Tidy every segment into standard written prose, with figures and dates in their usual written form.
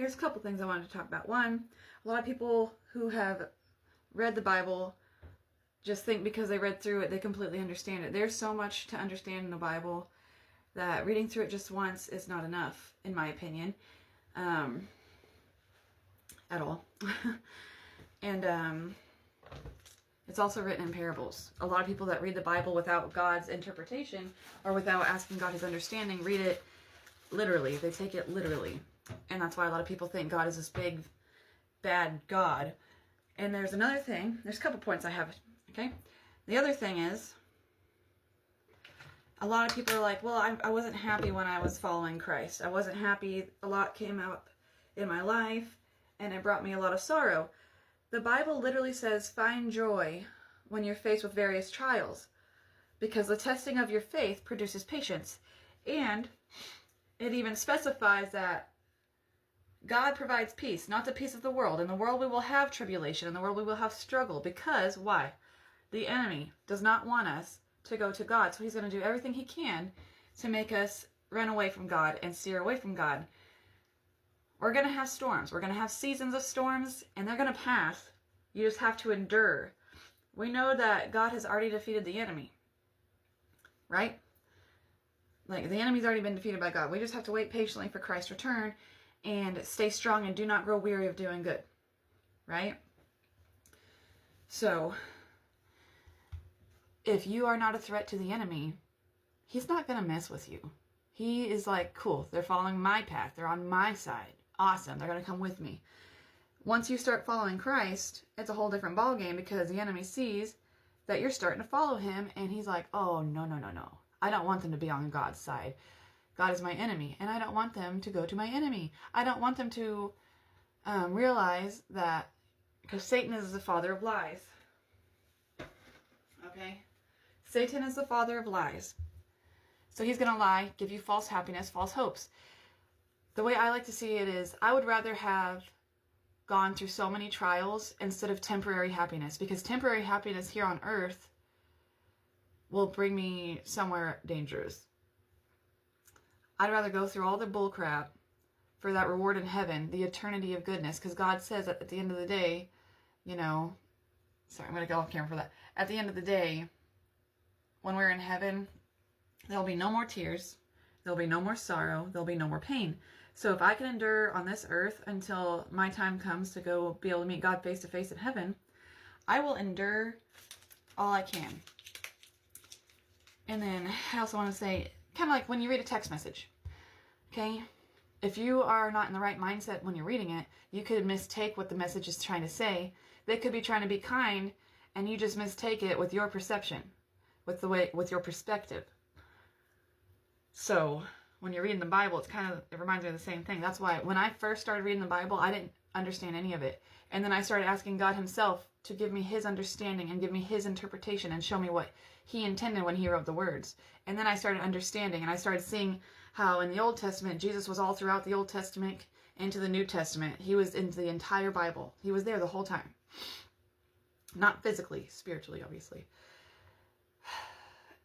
here's a couple things I wanted to talk about. One, a lot of people who have read the Bible just think because they read through it, they completely understand it. There's so much to understand in the Bible that reading through it just once is not enough, in my opinion, at all. And it's also written in parables. A lot of people that read the Bible without God's interpretation or without asking God his understanding read it literally. They take it literally. And that's why a lot of people think God is this big, bad God. And there's another thing. There's a couple points I have, okay? The other thing is, a lot of people are like, well, I wasn't happy when I was following Christ. I wasn't happy. A lot came up in my life, and it brought me a lot of sorrow. The Bible literally says, find joy when you're faced with various trials, because the testing of your faith produces patience. And it even specifies that God provides peace, not the peace of the world. In the world we will have tribulation. In the world we will have struggle. Because, why? The enemy does not want us to go to God. So he's going to do everything he can to make us run away from God and steer away from God. We're going to have storms. We're going to have seasons of storms, and they're going to pass. You just have to endure. We know that God has already defeated the enemy. Right? Like, the enemy's already been defeated by God. We just have to wait patiently for Christ's return and stay strong and do not grow weary of doing good. Right? So, if you are not a threat to the enemy, he's not going to mess with you. He is like, cool, they're following my path. They're on my side. Awesome, they're going to come with me. Once you start following Christ, it's a whole different ballgame, because the enemy sees that you're starting to follow him, and he's like, oh, no. I don't want them to be on God's side. God is my enemy, and I don't want them to go to my enemy. I don't want them to realize that, because Satan is the father of lies. Okay? Satan is the father of lies. So he's going to lie, give you false happiness, false hopes. The way I like to see it is, I would rather have gone through so many trials instead of temporary happiness, because temporary happiness here on earth will bring me somewhere dangerous. I'd rather go through all the bull crap for that reward in heaven, the eternity of goodness, because God says that at the end of the day, you know, sorry, I'm going to go off camera for that. At the end of the day, when we're in heaven, there'll be no more tears, there'll be no more sorrow, there'll be no more pain. So if I can endure on this earth until my time comes to go be able to meet God face to face in heaven, I will endure all I can. And then I also want to say, kind of like when you read a text message, okay? If you are not in the right mindset when you're reading it, you could mistake what the message is trying to say. They could be trying to be kind, and you just mistake it with your perception, with your perspective. So when you're reading the Bible, it reminds me of the same thing. That's why when I first started reading the Bible, I didn't understand any of it. And then I started asking God himself to give me his understanding and give me his interpretation and show me what he intended when he wrote the words. And then I started understanding, and I started seeing how in the Old Testament, Jesus was all throughout the Old Testament into the New Testament. He was in the entire Bible. He was there the whole time. Not physically, spiritually, obviously.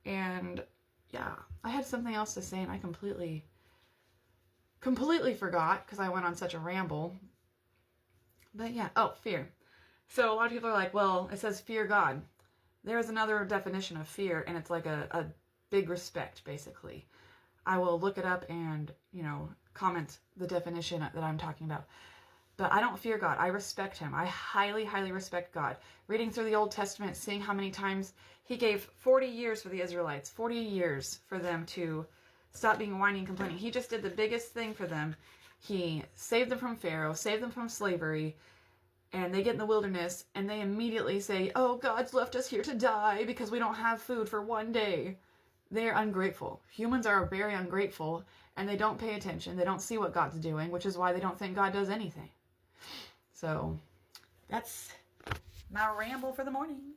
And yeah, I had something else to say, and I completely forgot because I went on such a ramble. But yeah, fear. So a lot of people are like, well, it says fear God. There is another definition of fear, and it's like a big respect, basically. I will look it up and, comment the definition that I'm talking about. But I don't fear God. I respect him. I highly, highly respect God. Reading through the Old Testament, seeing how many times he gave 40 years for the Israelites, 40 years for them to stop being whining and complaining. He just did the biggest thing for them. He saved them from Pharaoh, saved them from slavery, and they get in the wilderness, and they immediately say, oh, God's left us here to die because we don't have food for one day. They're ungrateful. Humans are very ungrateful, and they don't pay attention. They don't see what God's doing, which is why they don't think God does anything. So, that's my ramble for the morning.